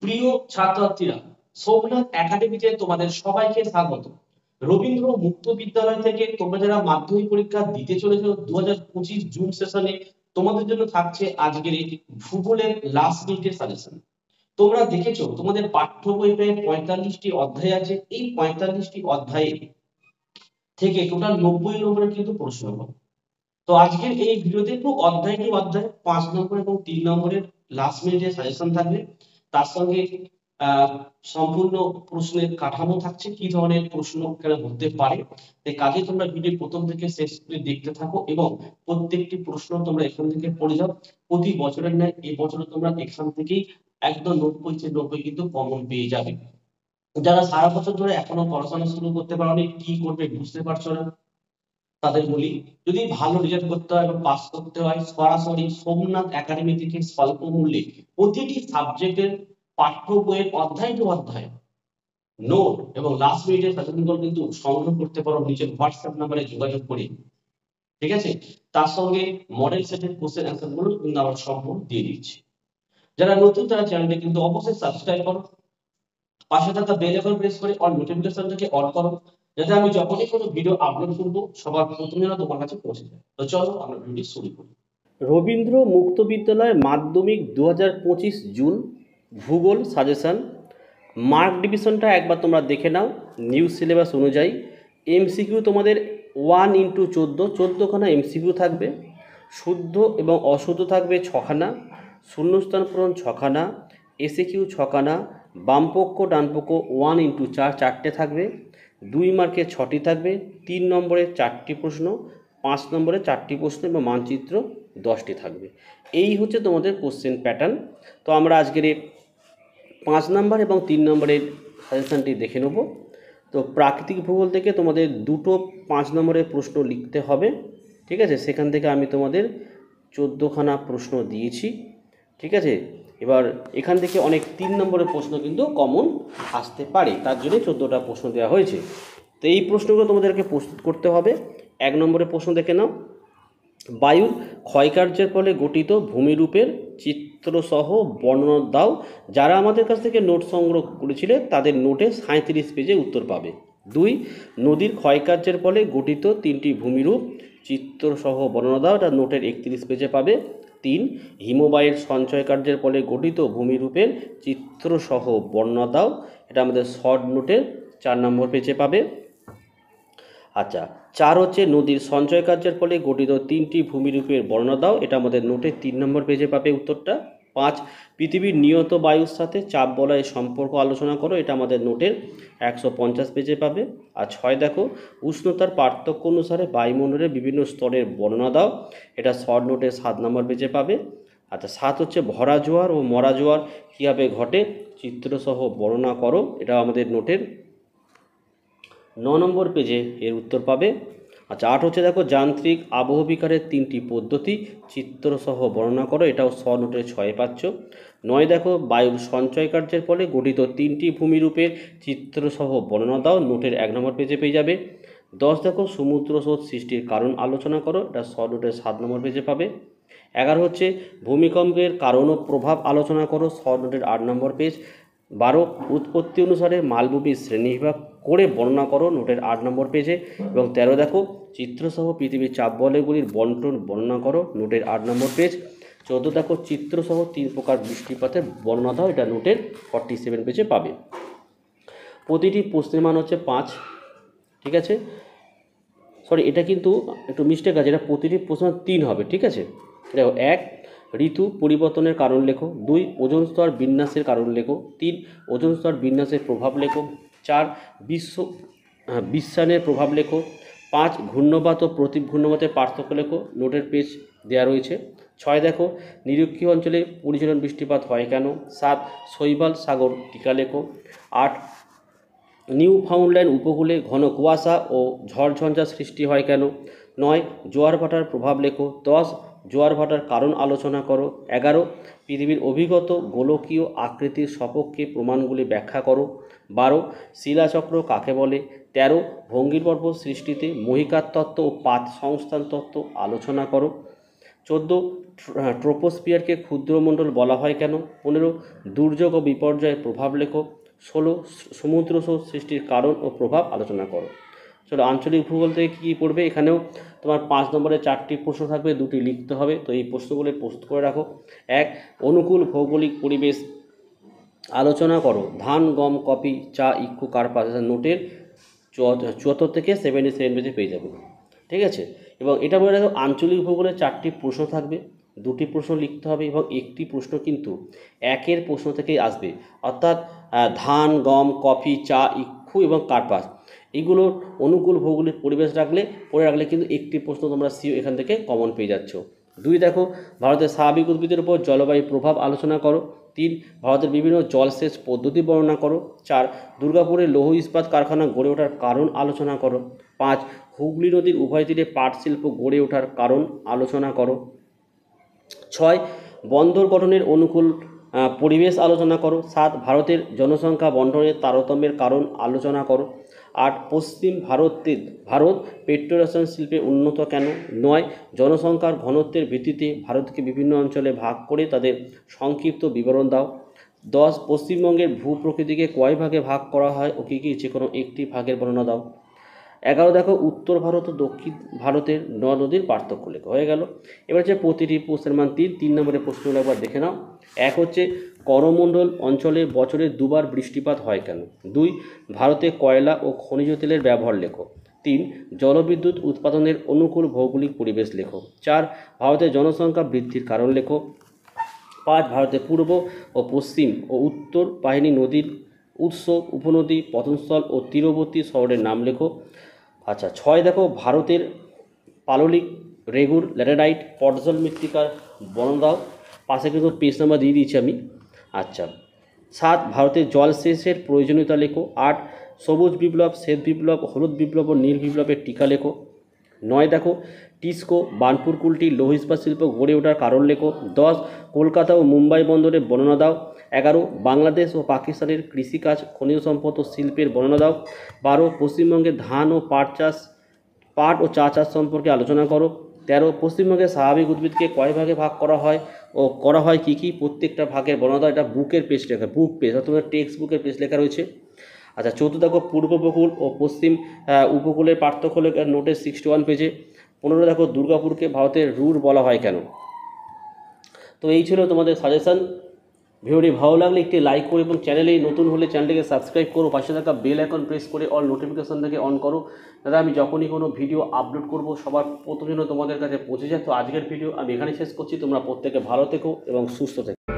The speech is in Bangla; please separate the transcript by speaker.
Speaker 1: প্রিয় ছাত্রছাত্রীরা, সোমনাথ একাডেমিতে তোমাদের সবাইকে স্বাগত। রবীন্দ্র মুক্ত বিদ্যালয় থেকে তোমরা যারা মাধ্যমিক পরীক্ষা দিতে চলেছো 2025 জুন সেশনে, তোমাদের জন্য থাকছে আজকের এই ভূগোলের লাস্ট মিনিটের সাজেশন। তোমরা দেখেছো তোমাদের পাঠ্য বই প্রায় 45টি অধ্যায় আছে। এই 45টি অধ্যায়ে থেকে টোটাল 90 নম্বরের কিন্তু প্রশ্ন হবে। তো আজকের এই ভিডিওতে একটু অধ্যায় টু অধ্যায় 5 নম্বর এবং 3 নম্বরের লাস্ট মিনিটের সাজেশন থাকবে। তার সঙ্গে সম্পূর্ণ প্রশ্নের কাঠামো থাকছে, কি ধরনের প্রশ্ন এখানে হতে পারে। তাই কাজে তোমরা ভিডিও প্রথম থেকে শেষ পর্যন্ত দেখতে থাকো এবং প্রত্যেকটি প্রশ্ন তোমরা এখান থেকে পড়ে যাও। প্রতি বছরের ন্যায় এই বছর তোমরা এখান থেকেই একদম 90 কিন্তু কমন পেয়ে যাবে। যারা সারা বছর ধরে এখনো পড়াশোনা শুরু করতে পারোনি, কি করবে বুঝতে পারছো না, তাদের বলি, যদি ভালো রেজাল্ট করতে হয় এবং পাস করতে হয়, সরাসরি সোমনাথ একাডেমি থেকে স্বল্প মূল্যে প্রতিটি সাবজেক্টের পাঠ্য বইয়ের অধ্যায় টু অধ্যায় নোট এবং লাস্ট মিনিটের সাজেশনগুলো কিন্তু সংগ্রহ করতে পারো নিজের হোয়াটসঅ্যাপ নম্বরে যোগাযোগ করে। ঠিক আছে, তার সঙ্গে মডেল সেটের কোশ্চেন অ্যান্সার গুলো কিন্তু আমরা সম্পূর্ণ দিয়ে দিচ্ছি। যারা নতুন তারা চ্যানেলটা কিন্তু অবশ্যই সাবস্ক্রাইব করো, পাশে থাকা বেল আইকন প্রেস করে অল নোটিফিকেশনটাকে অন করো, যাতে আমি যখনই কোনো ভিডিও আপলোড করব সবার প্রথমে যেন তোমার কাছে পৌঁছে যায়। তো চলো আমরা ভিডিও শুরু করি। রবীন্দ্র মুক্ত বিদ্যালয় মাধ্যমিক 2025 জুন ভূগোল সাজেশন। মার্ক ডিভিশনটা একবার তোমরা দেখে নাও নিউ সিলেবাস অনুযায়ী। এমসিকিউ তোমাদের 1x14, 14খানা এমসিকিউ থাকবে। শুদ্ধ এবং অশুদ্ধ থাকবে 6খানা, শূন্যস্থান পূরণ 6খানা, এসিকিউ 6খানা, বামপক্ষ ডানপক্ষ 1x4 4টে থাকবে। 2 মার্কে 6টি থাকবে, 3 নম্বরে 4টি প্রশ্ন, 5 নম্বরে 4টি প্রশ্ন এবং মানচিত্র 10টি থাকবে। এই হচ্ছে তোমাদের কোশ্চেন প্যাটার্ন। তো আমরা আজকের 5 নম্বর এবং 3 নম্বরের সাজেশনটি দেখে নেব। তো প্রাকৃতিক ভূগোল থেকে তোমাদের দুটো 5 নম্বরের প্রশ্ন লিখতে হবে। ঠিক আছে, সেখান থেকে আমি তোমাদের 14খানা প্রশ্ন দিয়েছি। ঠিক আছে, এবার এখান থেকে অনেক 3 নম্বরের প্রশ্ন কিন্তু কমন আসতে পারে, তার জন্য 14টা প্রশ্ন দেওয়া হয়েছে। তো এই প্রশ্নগুলো তোমাদেরকে প্রস্তুত করতে হবে। 1 নম্বরের প্রশ্ন দেখে নাও। বায়ুর ক্ষয়কার্যের ফলে গঠিত ভূমিরূপের চিত্রসহ বর্ণনা দাও। যারা আমাদের কাছ থেকে নোট সংগ্রহ করেছিলে তাদের নোটে 37 পেজে উত্তর পাবে। 2, নদীর ক্ষয়কার্যের ফলে গঠিত 3টি ভূমিরূপ চিত্রসহ বর্ণনা দাও, এটা নোটের 31 পেজে পাবে। 3, হিমবাহের সঞ্চয় কার্যের ফলে গঠিত ভূমিরূপের চিত্রসহ বর্ণনা দাও, এটা আমাদের শর্ট নোটের 4 নম্বর পেজে পাবে। আচ্ছা, 4 হচ্ছে নদীর সঞ্চয় কার্যের ফলে গঠিত 3টি ভূমিরূপের বর্ণনা দাও, এটা আমাদের নোটের 3 নম্বর পেজে পাবে উত্তরটা। 5, পৃথিবীর নিয়ত বায়ুর সাথে চাপ বলয়ের সম্পর্ক আলোচনা করো, এটা আমাদের নোটের 150 পেজে পাবে। আর 6 দেখো, উষ্ণতার পার্থক্য অনুসারে বায়ুমণ্ডলের বিভিন্ন স্তরের বর্ণনা দাও, এটা শর্ট নোটের 7 নম্বর পেজে পাবে। আচ্ছা, 7 হচ্ছে ভরা জোয়ার ও মরা জোয়ার কীভাবে ঘটে চিত্রসহ বর্ণনা করো, এটা আমাদের নোটের 9 নম্বর পেজে এর উত্তর পাবে। আচ্ছা, 8 হচ্ছে দেখো, যান্ত্রিক আবহবিকারের 3টি পদ্ধতি চিত্রসহ বর্ণনা করো, এটাও নোটের 6 পাচ্ছ। 9 দেখো, বায়ুর সঞ্চয় কার্যের ফলে গঠিত 3টি ভূমিরূপের চিত্রসহ বর্ণনা দাও, নোটের 1 নম্বর পেজে পেয়ে যাবে। 10 দেখো, সমুদ্র স্রোত সৃষ্টির কারণ আলোচনা করো, এটা নোটের 7 নম্বর পেজে পাবে। 11 হচ্ছে ভূমিকম্পের কারণ ও প্রভাব আলোচনা করো, নোটের 8 নম্বর পেজ। 12, উৎপত্তি অনুসারে মালভূমির শ্রেণীবিভাগ করে বর্ণনা করো, নোটের 8 নম্বর পেজে। এবং 13 দেখো, চিত্রসহ পৃথিবীর চাপ বলয়গুলির বন্টন বর্ণনা করো, নোটের 8 নম্বর পেজ। 14 দেখো, চিত্রসহ 3 প্রকার বৃষ্টিপাতের বর্ণনা দাও, এটা নোটের 47 পেজে পাবে। প্রতিটি প্রশ্নের মান হচ্ছে 5। ঠিক আছে, সরি এটা কিন্তু একটু মিস্টেক আছে, এটা প্রতিটি প্রশ্ন 3 হবে। ঠিক আছে, দেখো, 1, ঋতু পরিবর্তনের কারণ লেখো। 2, ওজোন স্তর বিন্যাসের কারণ লেখো। 3, ওজোন স্তর বিন্যাসের প্রভাব লেখো। 4, বিশ্বায়নের প্রভাব লেখো। 5, ঘূর্ণবাত ও প্রতি ঘূর্ণবাতের পার্থক্য লেখো, নোটের পেজ দেওয়া রয়েছে। 6 দেখো, নিরক্ষীয় অঞ্চলে পরিচলন বৃষ্টিপাত হয় কেন। 7, শৈবাল সাগর টিকা লেখো। 8, নিউ ফাউন্ডল্যান্ড উপকূলে ঘন কুয়াশা ও ঝড়ঝঞ্ঝা সৃষ্টি হয় কেন। 9, জোয়ার ভাটার প্রভাব লেখো। 10, জোয়ার ভাটার কারণ আলোচনা করো। 11, পৃথিবীর অভিগত গোলকীয় আকৃতির সপক্ষে প্রমাণগুলি ব্যাখ্যা করো। 12, শিলাচক্র কাকে বলে। 13, ভঙ্গির পর্ব সৃষ্টিতে মহিকার তত্ত্ব ও পাত সংস্থান তত্ত্ব আলোচনা করো।
Speaker 2: 14 ট্রোপোস্ফিয়ারকে ক্ষুদ্রমণ্ডল বলা হয় কেন? 15 দুর্যোগ ও বিপর্যয়ের প্রভাব লেখো। 16 সমুদ্র স্রোত সৃষ্টির কারণ ও প্রভাব আলোচনা করো। চলো আঞ্চলিক ভূগোল থেকে কী পড়বে, এখানেও তোমার 5 নম্বরে 4টি প্রশ্ন থাকবে, 2টি লিখতে হবে। তো এই প্রশ্নগুলো প্রস্তুত করে রাখো। 1 অনুকূল ভৌগোলিক পরিবেশ আলোচনা করো। ধান, গম, কফি, চা, ইক্ষু, কার্পাস। নোটের 74 থেকে 77 পেজে পেয়ে যাবে, ঠিক আছে। এবং এটা বলে রাখো আঞ্চলিক ভূগোলে 4টি প্রশ্ন থাকবে, 2টি প্রশ্ন লিখতে হবে এবং একটি প্রশ্ন কিন্তু একের প্রশ্ন থেকেই আসবে। অর্থাৎ ধান, গম, কফি, চা, ইক্ষু এবং কার্পাস এইগুলোর অনুকূল ভৌগোলিক পরিবেশ পড়ে রাখলে কিন্তু একটি প্রশ্ন তোমরা এখান থেকে কমন পেয়ে যাচ্ছ। 2 দেখো ভারতের স্বাভাবিক উদ্ভিদের উপর জলবায়ুর প্রভাব আলোচনা করো। 3 ভারতের বিভিন্ন জলসেচ পদ্ধতি বর্ণনা করো। 4 দুর্গাপুরে লৌহ ইস্পাত কারখানা গড়ে ওঠার কারণ আলোচনা করো। 5 হুগলি নদীর উভয় তীরে পাট শিল্প গড়ে ওঠার কারণ আলোচনা করো। 6 বন্দর গঠনের অনুকূল পরিবেশ আলোচনা করো। 7 ভারতের জনসংখ্যা বণ্টনের তারতম্যের কারণ আলোচনা করো। 8 পশ্চিম ভারত পেট্রোরসায়ন শিল্পে উন্নত কেন? 9 জনসংখ্যার ঘনত্বের ভিত্তিতে ভারতকে বিভিন্ন অঞ্চলে ভাগ করে তাদের সংক্ষিপ্ত বিবরণ দাও। 10 পশ্চিমবঙ্গের ভূপ্রকৃতিকে কয় ভাগে ভাগ করা হয় ও কী কী, যে কোনো একটি ভাগের বর্ণনা দাও। 11 দেখো উত্তর ভারত ও দক্ষিণ ভারতের নদীর পার্থক্য লেখা হয়ে গেল। এবার হচ্ছে প্রতিটি প্রশ্নের মান 3 নম্বরের প্রশ্নগুলো একবার দেখে নাও। 1 হচ্ছে করমণ্ডল অঞ্চলে বছরে 2 বার বৃষ্টিপাত হয় কেন? 2 ভারতে কয়লা ও খনিজ তেলের ব্যবহার লেখো। 3 জলবিদ্যুৎ উৎপাদনের অনুকূল ভৌগোলিক পরিবেশ লেখো। 4 ভারতের জনসংখ্যা বৃদ্ধির কারণ লেখো। 5 ভারতের পূর্ব ও পশ্চিম ও উত্তর বাহিনী নদীর উৎস, উপনদী, পতনস্থল ও তীরবর্তী শহরের নাম লেখো। আচ্ছা 6 দেখো ভারতের পাললিক, রেগুর, ল্যাটেরাইট, পটজল মৃত্তিকার বর্ণনা দাও। পাশে কিন্তু পেজ নাম্বার দিয়ে দিয়েছি আমি। আচ্ছা 7 ভারতের জলসেচের প্রয়োজনীয়তা লেখো। 8 সবুজ বিপ্লব, শ্বেত বিপ্লব, হলুদ বিপ্লব ও নীল বিপ্লবের টিকা লেখো। 9 দেখো টিস্কো, বার্নপুর কুলটি, লৌহ ইস্পাত শিল্প গড়ে ওঠার কারণ লেখো। 10 কলকাতা ও মুম্বাই বন্দরের বর্ণনা দাও। 11 বাংলাদেশ ও পাকিস্তানের কৃষিকাজ, খনিজ সম্পদ ও শিল্পের বর্ণনা দাও। 12 পশ্চিমবঙ্গের ধান ও পাট ও চা চাষ সম্পর্কে আলোচনা করো। 13 পশ্চিমবঙ্গের স্বাভাবিক উদ্ভিদকে কয় ভাগে ভাগ করা হয় ও করা হয় কী কী, প্রত্যেকটা ভাগের বর্ণনা দাও। এটা বুকের পেজ লেখা, বুক পেজ অর্থাৎ টেক্সট বুকের পেজ লেখা রয়েছে। আচ্ছা 14 দেখো পূর্ব উপকূল ও পশ্চিম উপকূলের পার্থক্য লেখা, নোটের 61 পেজে। 15 দেখো দুর্গাপুরকে ভারতের রুর বলা হয় কেন? তো এই ছিল তোমাদের সাজেশন। ভিডিওটি ভালো লাগলে একটি লাইক করো এবং চ্যানেলে নতুন হলে চ্যানেলটিকে সাবস্ক্রাইব করো, পাশে থাকা বেল আইকন প্রেস করে অল নোটিফিকেশন থেকে অন করো, দাদা আমি যখনই কোনো ভিডিও আপলোড করব সবার প্রথম যেন তোমাদের কাছে পৌঁছে যায়। তো আজকের ভিডিও আমি এখানে শেষ করছি। তোমরা প্রত্যেকে ভালো থেকো এবং সুস্থ থেকো।